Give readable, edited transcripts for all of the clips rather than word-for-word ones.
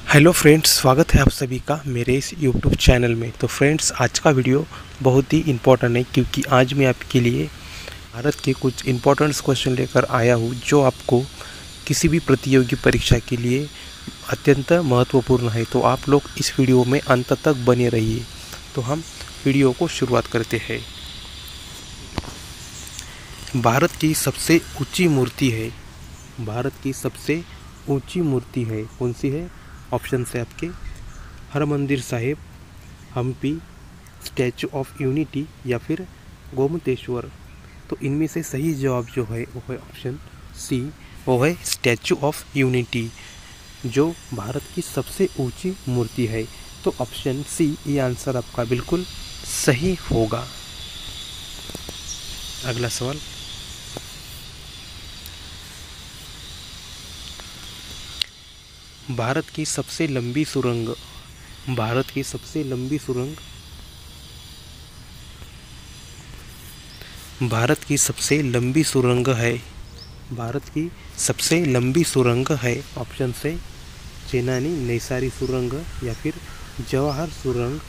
Hello friends, स्वागत है आप सभी का मेरे इस यूट्यूब चैनल में। तो फ्रेंड्स, आज का वीडियो बहुत ही इम्पोर्टेंट है क्योंकि आज मैं आपके लिए भारत के कुछ इम्पोर्टेंट क्वेश्चन लेकर आया हूँ जो आपको किसी भी प्रतियोगी परीक्षा के लिए अत्यंत महत्वपूर्ण है। तो आप लोग इस वीडियो में अंत तक बने रहिए। तो हम वीडियो को शुरुआत करते हैं। भारत की सबसे ऊंची मूर्ति है, भारत की सबसे ऊंची मूर्ति है कौन सी है? ऑप्शन है आपके Harmandir Sahib, Hampi, Statue of Unity या फिर गोमतेश्वर। तो इनमें से सही जवाब जो है वो है ऑप्शन सी, वो है स्टैचू ऑफ यूनिटी जो भारत की सबसे ऊंची मूर्ति है। तो ऑप्शन सी ये आंसर आपका बिल्कुल सही होगा। अगला सवाल, भारत की सबसे लंबी सुरंग, भारत की सबसे लंबी सुरंग, भारत की सबसे लंबी सुरंग है, भारत की सबसे लंबी सुरंग है। ऑप्शन से चेनानी नैसारी सुरंग या फिर जवाहर सुरंग,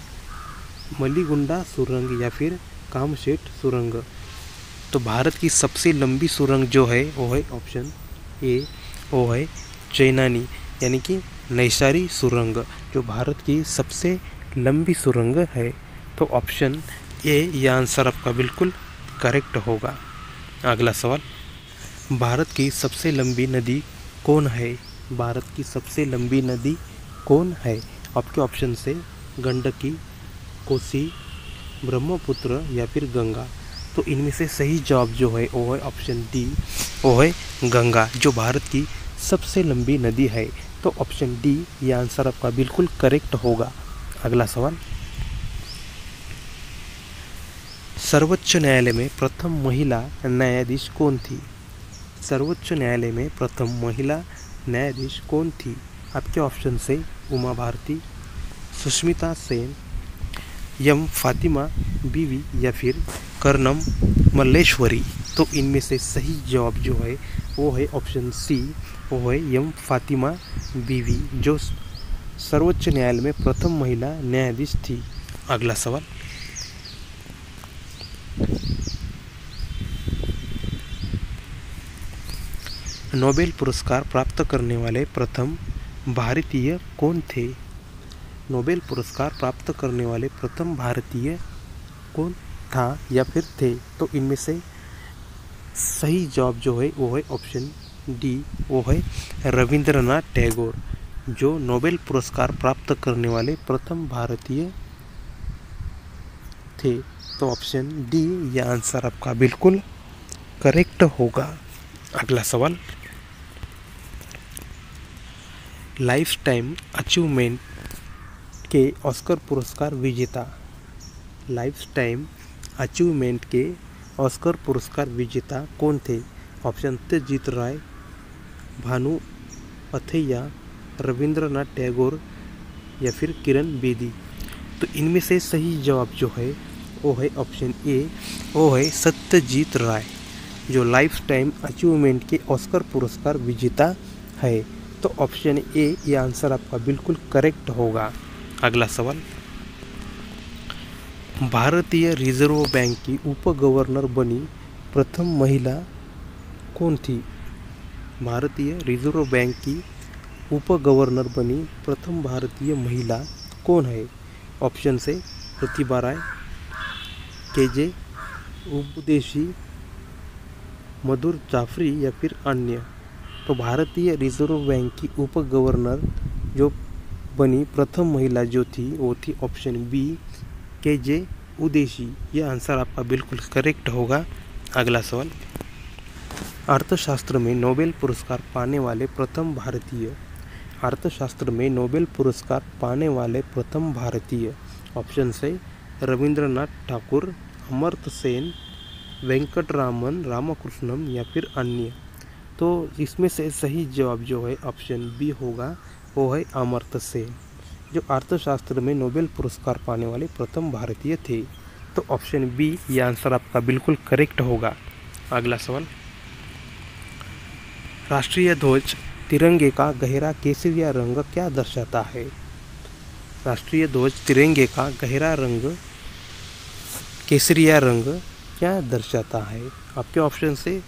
मलीगुंडा सुरंग या फिर कामशेट सुरंग। तो भारत की सबसे लंबी सुरंग जो है वो है ऑप्शन ए, वो है चेनानी यानी कि नैसारी सुरंग जो भारत की सबसे लंबी सुरंग है। तो ऑप्शन ए यह आंसर आपका बिल्कुल करेक्ट होगा। अगला सवाल, भारत की सबसे लंबी नदी कौन है? भारत की सबसे लंबी नदी कौन है? आपके ऑप्शन से गंडकी, कोसी, ब्रह्मपुत्र या फिर गंगा। तो इनमें से सही जवाब जो है वो है ऑप्शन डी, वो है गंगा जो भारत की सबसे लंबी नदी है। तो ऑप्शन डी ये आंसर आपका बिल्कुल करेक्ट होगा। अगला सवाल, सर्वोच्च न्यायालय में प्रथम महिला न्यायाधीश कौन थी? सर्वोच्च न्यायालय में प्रथम महिला न्यायाधीश कौन थी? आपके ऑप्शन से उमा भारती, सुष्मिता सेन, एम फातिमा बीवी या फिर कर्नम मल्लेश्वरी। तो इनमें से सही जवाब जो है वो है ऑप्शन सी, वो है एम फातिमा बीवी जो सर्वोच्च न्यायालय में प्रथम महिला न्यायाधीश थी। अगला सवाल, नोबेल पुरस्कार प्राप्त करने वाले प्रथम भारतीय कौन थे? नोबेल पुरस्कार प्राप्त करने वाले प्रथम भारतीय कौन था या फिर थे? तो इनमें से सही जवाब जो है वो है ऑप्शन डी, वो है रविंद्रनाथ टैगोर जो नोबेल पुरस्कार प्राप्त करने वाले प्रथम भारतीय थे। तो ऑप्शन डी यह आंसर आपका बिल्कुल करेक्ट होगा। अगला सवाल, लाइफ टाइम अचीवमेंट के ऑस्कर पुरस्कार विजेता, लाइफ टाइम अचीवमेंट के ऑस्कर पुरस्कार विजेता कौन थे? ऑप्शन सत्यजीत राय, भानु अथैया, रविंद्रनाथ टैगोर या फिर किरण बेदी। तो इनमें से सही जवाब जो है वो है ऑप्शन ए, वो है सत्यजीत राय जो लाइफ टाइम अचीवमेंट के ऑस्कर पुरस्कार विजेता है। तो ऑप्शन ए ये आंसर आपका बिल्कुल करेक्ट होगा। अगला सवाल, भारतीय रिजर्व बैंक की उप गवर्नर बनी प्रथम महिला कौन थी? भारतीय रिजर्व बैंक की उप गवर्नर बनी प्रथम भारतीय महिला कौन है? ऑप्शन से प्रतिभा राय, केजे उपदेशी, मधुर जाफरी या फिर अन्य। तो भारतीय रिजर्व बैंक की उप गवर्नर जो बनी प्रथम महिला जो थी वो थी ऑप्शन बी, केजे उदेशी। यह आंसर आपका बिल्कुल करेक्ट होगा। अगला सवाल, अर्थशास्त्र में नोबेल पुरस्कार पाने वाले प्रथम भारतीय, अर्थशास्त्र में नोबेल पुरस्कार पाने वाले प्रथम भारतीय। ऑप्शन है रविंद्रनाथ ठाकुर, अमर्त्य सेन, वेंकटरामन रामकृष्णन या फिर अन्य। तो इसमें से सही जवाब जो है ऑप्शन बी होगा, वो है अमर्त्य सेन जो अर्थशास्त्र में नोबेल पुरस्कार पाने वाले प्रथम भारतीय थे। तो ऑप्शन बी ये आंसर आपका बिल्कुल करेक्ट होगा। अगला सवाल, राष्ट्रीय ध्वज तिरंगे का गहरा केसरिया रंग क्या दर्शाता है? राष्ट्रीय ध्वज तिरंगे का गहरा रंग केसरिया रंग क्या दर्शाता है? आपके ऑप्शन से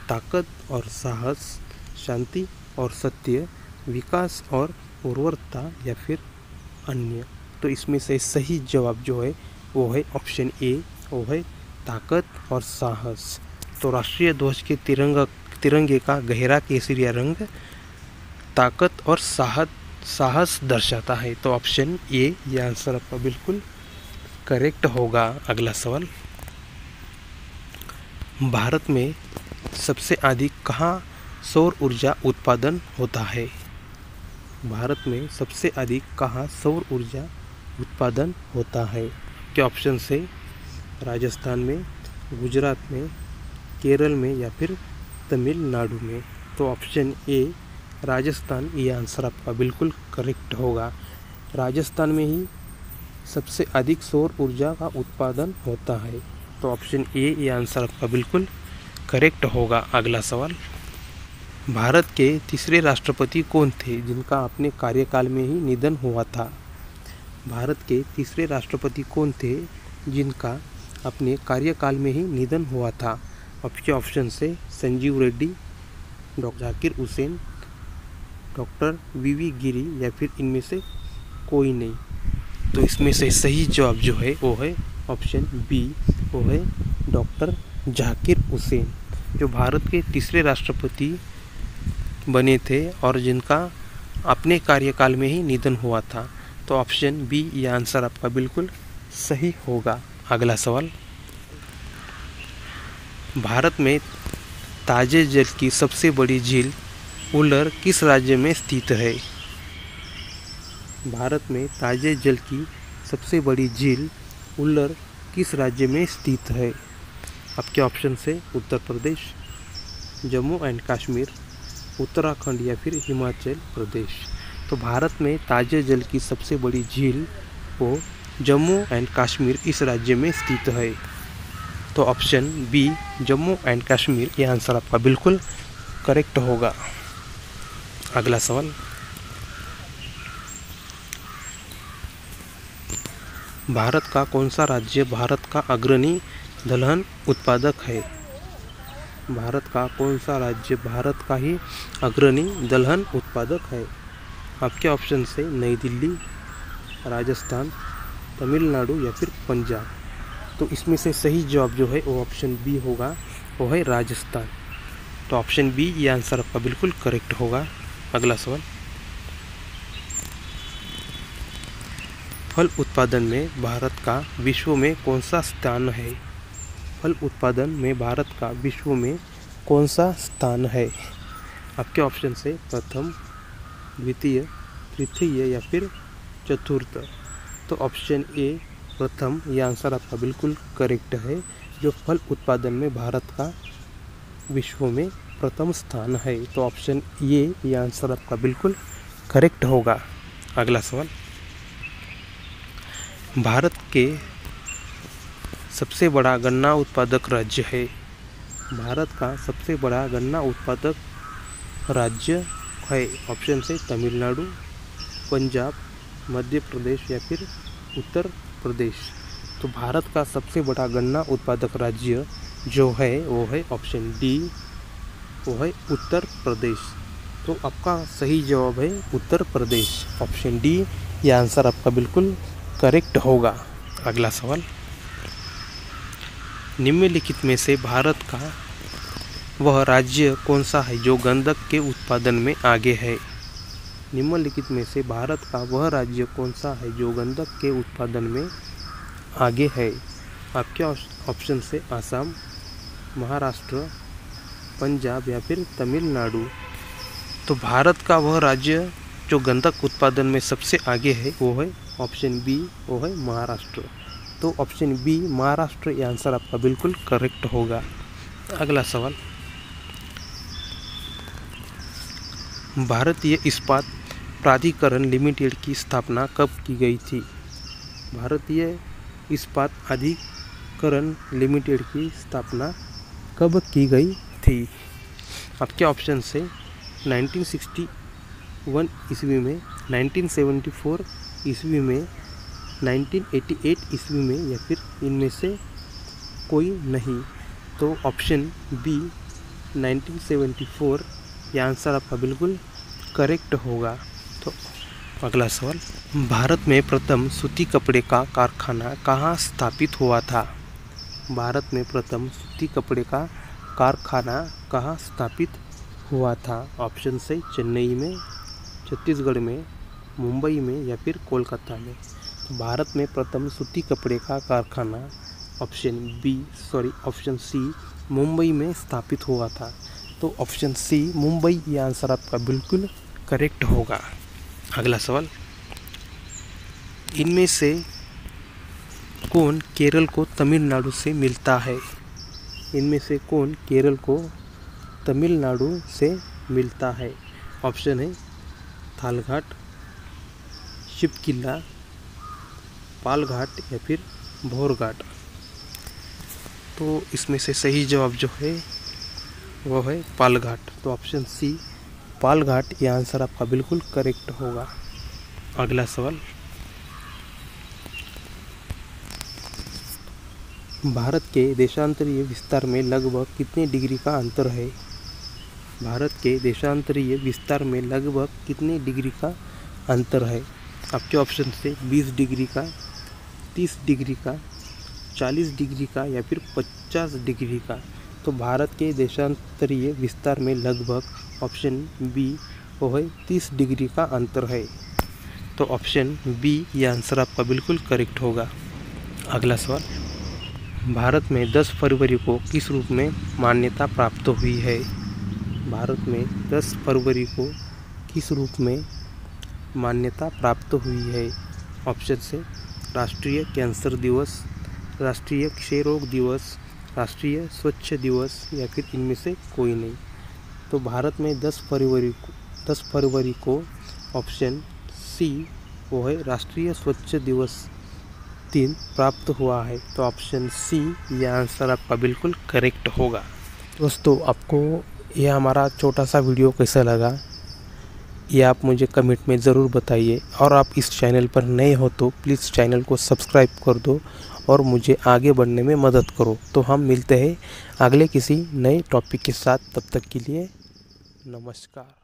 ताकत और साहस, शांति और सत्य, विकास और उर्वरता या फिर अन्य। तो इसमें से सही जवाब जो है वो है ऑप्शन ए, वो है ताकत और साहस। तो राष्ट्रीय ध्वज के तिरंगे का गहरा केसरिया रंग ताकत और साहस दर्शाता है। तो ऑप्शन ए ये आंसर आपका बिल्कुल करेक्ट होगा। अगला सवाल, भारत में सबसे अधिक कहाँ सौर ऊर्जा उत्पादन होता है? भारत में सबसे अधिक कहाँ सौर ऊर्जा उत्पादन होता है? के ऑप्शन से राजस्थान में, गुजरात में, केरल में या फिर तमिलनाडु में। तो ऑप्शन ए राजस्थान ये आंसर आपका बिल्कुल करेक्ट होगा। राजस्थान में ही सबसे अधिक सौर ऊर्जा का उत्पादन होता है। तो ऑप्शन ए ये आंसर आपका बिल्कुल करेक्ट होगा। अगला सवाल, भारत के तीसरे राष्ट्रपति कौन थे जिनका अपने कार्यकाल में ही निधन हुआ था? भारत के तीसरे राष्ट्रपति कौन थे जिनका अपने कार्यकाल में ही निधन हुआ था? आपके ऑप्शन से संजीव रेड्डी, डॉक्टर जाकिर हुसैन, डॉक्टर वीवी गिरी या फिर इनमें से कोई नहीं। तो इसमें से सही जवाब जो है वो है ऑप्शन बी, वो है डॉक्टर जाकिर हुसैन, जो भारत के तीसरे राष्ट्रपति बने थे और जिनका अपने कार्यकाल में ही निधन हुआ था। तो ऑप्शन बी ये आंसर आपका बिल्कुल सही होगा। अगला सवाल, भारत में ताजे जल की सबसे बड़ी झील उल्लर किस राज्य में स्थित है? भारत में ताजे जल की सबसे बड़ी झील उल्लर किस राज्य में स्थित है? आपके ऑप्शन से उत्तर प्रदेश, जम्मू एंड कश्मीर, उत्तराखंड या फिर हिमाचल प्रदेश। तो भारत में ताजे जल की सबसे बड़ी झील वो जम्मू एंड कश्मीर इस राज्य में स्थित है। तो option B Jammu and Kashmir ये आंसर आपका बिल्कुल करेक्ट होगा। अगला सवाल, भारत का कौन सा राज्य भारत का अग्रणी दलहन उत्पादक है? भारत का कौन सा राज्य भारत का ही अग्रणी दलहन उत्पादक है? आपके ऑप्शन से नई दिल्ली, राजस्थान, तमिलनाडु या फिर पंजाब। तो इसमें से सही जवाब जो है वो ऑप्शन बी होगा, वो है राजस्थान। तो ऑप्शन बी ये आंसर आपका बिल्कुल करेक्ट होगा। अगला सवाल, फल उत्पादन में भारत का विश्व में कौन सा स्थान है? फल उत्पादन में भारत का विश्व में कौन सा स्थान है? आपके ऑप्शन से प्रथम, द्वितीय, तृतीय या फिर चतुर्थ। तो ऑप्शन ए प्रथम ये आंसर आपका बिल्कुल करेक्ट है, जो फल उत्पादन में भारत का विश्व में प्रथम स्थान है। तो ऑप्शन ये आंसर आपका बिल्कुल करेक्ट होगा। अगला सवाल, भारत के सबसे बड़ा गन्ना उत्पादक राज्य है? भारत का सबसे बड़ा गन्ना उत्पादक राज्य है? ऑप्शन से तमिलनाडु, पंजाब, मध्य प्रदेश या फिर उत्तर प्रदेश। तो भारत का सबसे बड़ा गन्ना उत्पादक राज्य जो है वो है ऑप्शन डी, वो है उत्तर प्रदेश। तो आपका सही जवाब है उत्तर प्रदेश। ऑप्शन डी ये आंसर आपका बिल्कुल करेक्ट होगा। अगला सवाल, निम्नलिखित में से भारत का वह राज्य कौन सा है जो गंधक के उत्पादन में आगे है? निम्नलिखित में से भारत का वह राज्य कौन सा है जो गंधक के उत्पादन में आगे है? आपके ऑप्शन से आसाम, महाराष्ट्र, पंजाब या फिर तमिलनाडु। तो भारत का वह राज्य जो गंधक उत्पादन में सबसे आगे है वो है ऑप्शन बी, वो है महाराष्ट्र। तो ऑप्शन बी महाराष्ट्र ये आंसर आपका बिल्कुल करेक्ट होगा। अगला सवाल, भारतीय इस्पात प्राधिकरण लिमिटेड की स्थापना कब की गई थी? भारतीय इस्पात अधिकरण लिमिटेड की स्थापना कब की गई थी? आपके ऑप्शन से 1961 ईस्वी में, 1974 ईस्वी में, 1988 ईस्वी में, या फिर इनमें से कोई नहीं। तो ऑप्शन बी 1974 ये आंसर आपका बिल्कुल करेक्ट होगा। तो अगला सवाल, भारत में प्रथम सूती कपड़े का कारखाना कहाँ स्थापित हुआ था? भारत में प्रथम सूती कपड़े का कारखाना कहाँ स्थापित हुआ था? ऑप्शन से चेन्नई में, छत्तीसगढ़ में, मुंबई में, या फिर कोलकाता में। तो भारत में प्रथम सूती कपड़े का कारखाना ऑप्शन सी मुंबई में स्थापित हुआ था। तो ऑप्शन सी मुंबई ये आंसर आपका बिल्कुल करेक्ट होगा। अगला सवाल, इनमें से कौन केरल को तमिलनाडु से मिलता है? इनमें से कौन केरल को तमिलनाडु से मिलता है? ऑप्शन है थालघाट, शिवकिला, पालघाट, या फिर भोरघाट। तो इसमें से सही जवाब जो है वो है पालघाट। तो ऑप्शन सी पालघाट ये आंसर आपका बिल्कुल करेक्ट होगा। अगला सवाल, भारत के देशांतरीय विस्तार में लगभग कितने डिग्री का अंतर है? भारत के देशांतरीय विस्तार में लगभग कितने डिग्री का अंतर है? आपके ऑप्शन से 20 डिग्री का, 30 डिग्री का, 40 डिग्री का, या फिर 50 डिग्री का। तो भारत के देशांतरीय विस्तार में लगभग ऑप्शन बी वो है 30 डिग्री का अंतर है। तो ऑप्शन बी ये आंसर आपका बिल्कुल करेक्ट होगा। अगला सवाल, भारत में 10 फरवरी को किस रूप में मान्यता प्राप्त हुई है? भारत में 10 फरवरी को किस रूप में मान्यता प्राप्त हुई है? ऑप्शन से राष्ट्रीय कैंसर दिवस, राष्ट्रीय क्षय रोग दिवस, राष्ट्रीय स्वच्छ दिवस, या फिर इनमें से कोई नहीं। तो भारत में 10 फरवरी को ऑप्शन सी वो है राष्ट्रीय स्वच्छ दिवस दिन प्राप्त हुआ है। तो ऑप्शन सी ये आंसर आपका बिल्कुल करेक्ट होगा। दोस्तों, आपको यह हमारा छोटा सा वीडियो कैसा लगा ये आप मुझे कमेंट में ज़रूर बताइए, और आप इस चैनल पर नए हो तो प्लीज़ चैनल को सब्सक्राइब कर दो और मुझे आगे बढ़ने में मदद करो। तो हम मिलते हैं अगले किसी नए टॉपिक के साथ, तब तक के लिए नमस्कार।